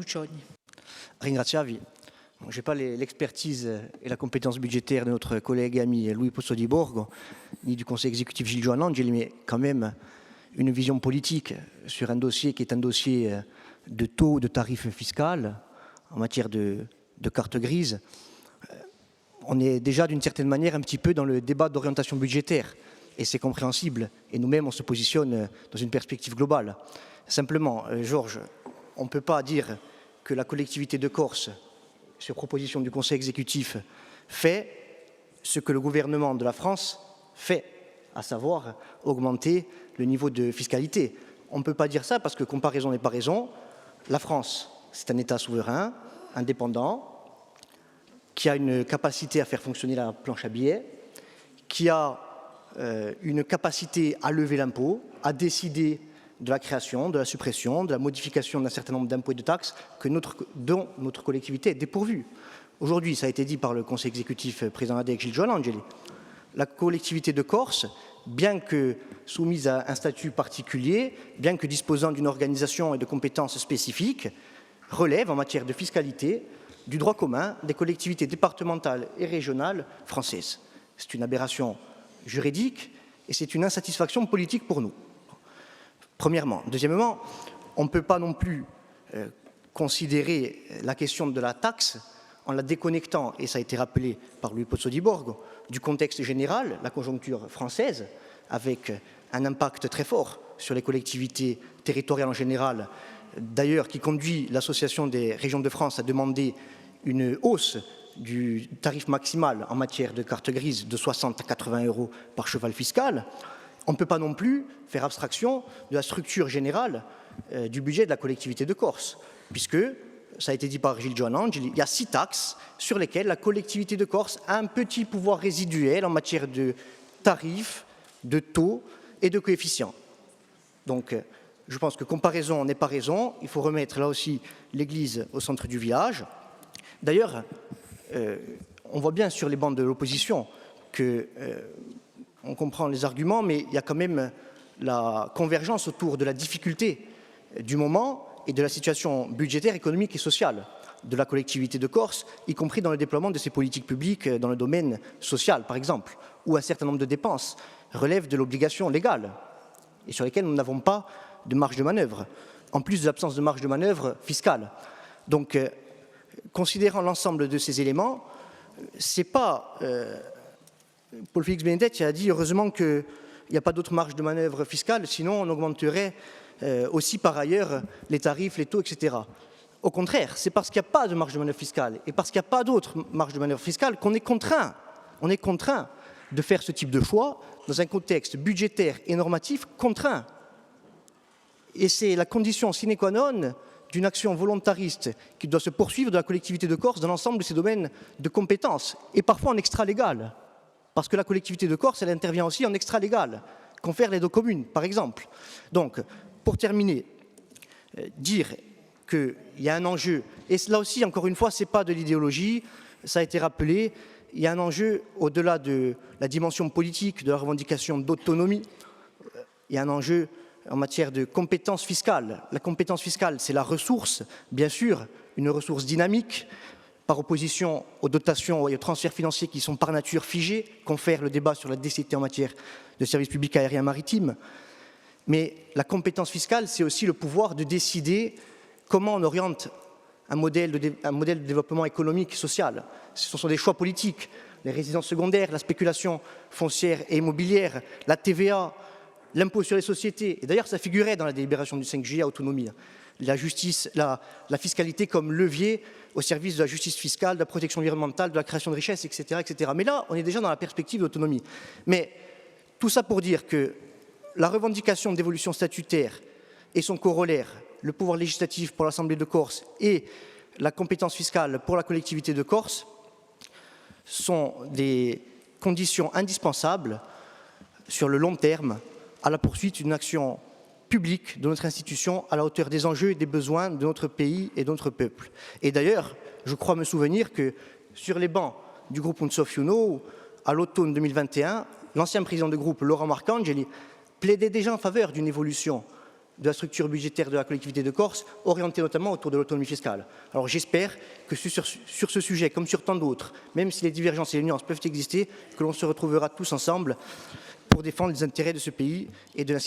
Lucioni. Ringraziavi. Je n'ai pas l'expertise et la compétence budgétaire de notre collègue et ami Louis Pozzo di Borgo, ni du conseil exécutif Gilles Joannangeli, mais quand même une vision politique sur un dossier qui est un dossier de taux, de tarifs fiscaux en matière de carte grise. On est déjà d'une certaine manière un petit peu dans le débat d'orientation budgétaire, et c'est compréhensible. Et nous-mêmes, on se positionne dans une perspective globale. Simplement, Georges, on ne peut pas dire que la collectivité de Corse, sur proposition du Conseil exécutif, fait ce que le gouvernement de la France fait, à savoir augmenter le niveau de fiscalité. On ne peut pas dire ça parce que comparaison n'est pas raison. La France, c'est un État souverain, indépendant, qui a une capacité à faire fonctionner la planche à billets, qui a une capacité à lever l'impôt, à décider de la création, de la suppression, de la modification d'un certain nombre d'impôts et de taxes dont notre collectivité est dépourvue. Aujourd'hui, ça a été dit par le Conseil exécutif président ADEC Gilles Joannangeli, la collectivité de Corse, bien que soumise à un statut particulier, bien que disposant d'une organisation et de compétences spécifiques, relève en matière de fiscalité du droit commun des collectivités départementales et régionales françaises. C'est une aberration juridique et c'est une insatisfaction politique pour nous. Premièrement. Deuxièmement, on ne peut pas non plus considérer la question de la taxe en la déconnectant, et ça a été rappelé par Louis Pozzo di Borgo, du contexte général, la conjoncture française, avec un impact très fort sur les collectivités territoriales en général, d'ailleurs qui conduit l'Association des régions de France à demander une hausse du tarif maximal en matière de carte grise de 60 à 80 € par cheval fiscal. On ne peut pas non plus faire abstraction de la structure générale du budget de la collectivité de Corse, puisque, ça a été dit par Gilles Joannangeli, il y a 6 taxes sur lesquelles la collectivité de Corse a un petit pouvoir résiduel en matière de tarifs, de taux et de coefficients. Donc, je pense que comparaison n'est pas raison. Il faut remettre là aussi l'église au centre du village. D'ailleurs, on voit bien sur les bancs de l'opposition que on comprend les arguments, mais il y a quand même la convergence autour de la difficulté du moment et de la situation budgétaire, économique et sociale de la collectivité de Corse, y compris dans le déploiement de ses politiques publiques dans le domaine social, par exemple, où un certain nombre de dépenses relèvent de l'obligation légale et sur lesquelles nous n'avons pas de marge de manœuvre, en plus de l'absence de marge de manœuvre fiscale. Donc, considérant l'ensemble de ces éléments, c'est pas... Paul Félix Benedetti a dit heureusement qu'il n'y a pas d'autre marge de manœuvre fiscale, sinon on augmenterait aussi par ailleurs les tarifs, les taux, etc. Au contraire, c'est parce qu'il n'y a pas de marge de manœuvre fiscale et parce qu'il n'y a pas d'autre marge de manœuvre fiscale qu'on est contraint de faire ce type de choix dans un contexte budgétaire et normatif contraint. Et c'est la condition sine qua non d'une action volontariste qui doit se poursuivre de la collectivité de Corse dans l'ensemble de ses domaines de compétences et parfois en extra-légal. Parce que la collectivité de Corse, elle intervient aussi en extra-légal, confère l'aide aux communes, par exemple. Donc, pour terminer, dire qu'il y a un enjeu, et là aussi, encore une fois, ce n'est pas de l'idéologie, ça a été rappelé, il y a un enjeu au-delà de la dimension politique, de la revendication d'autonomie, il y a un enjeu en matière de compétence fiscale. La compétence fiscale, c'est la ressource, bien sûr, une ressource dynamique, par opposition aux dotations et aux transferts financiers qui sont par nature figés, confère le débat sur la DCT en matière de services publics aériens maritimes. Mais la compétence fiscale, c'est aussi le pouvoir de décider comment on oriente un modèle de développement économique et social. Ce sont des choix politiques, les résidences secondaires, la spéculation foncière et immobilière, la TVA, l'impôt sur les sociétés. Et d'ailleurs, ça figurait dans la délibération du 5 juillet à autonomie. La justice, la fiscalité comme levier au service de la justice fiscale, de la protection environnementale, de la création de richesses, etc., etc. Mais là, on est déjà dans la perspective d'autonomie. Mais tout ça pour dire que la revendication d'évolution statutaire et son corollaire, le pouvoir législatif pour l'Assemblée de Corse et la compétence fiscale pour la collectivité de Corse sont des conditions indispensables sur le long terme à la poursuite d'une action publique de notre institution à la hauteur des enjeux et des besoins de notre pays et de notre peuple. Et d'ailleurs, je crois me souvenir que sur les bancs du groupe Unsofiuno, à l'automne 2021, l'ancien président du groupe, Laurent Marcangeli, plaidait déjà en faveur d'une évolution de la structure budgétaire de la collectivité de Corse, orientée notamment autour de l'autonomie fiscale. Alors j'espère que sur ce sujet, comme sur tant d'autres, même si les divergences et les nuances peuvent exister, que l'on se retrouvera tous ensemble pour défendre les intérêts de ce pays et de l'institution.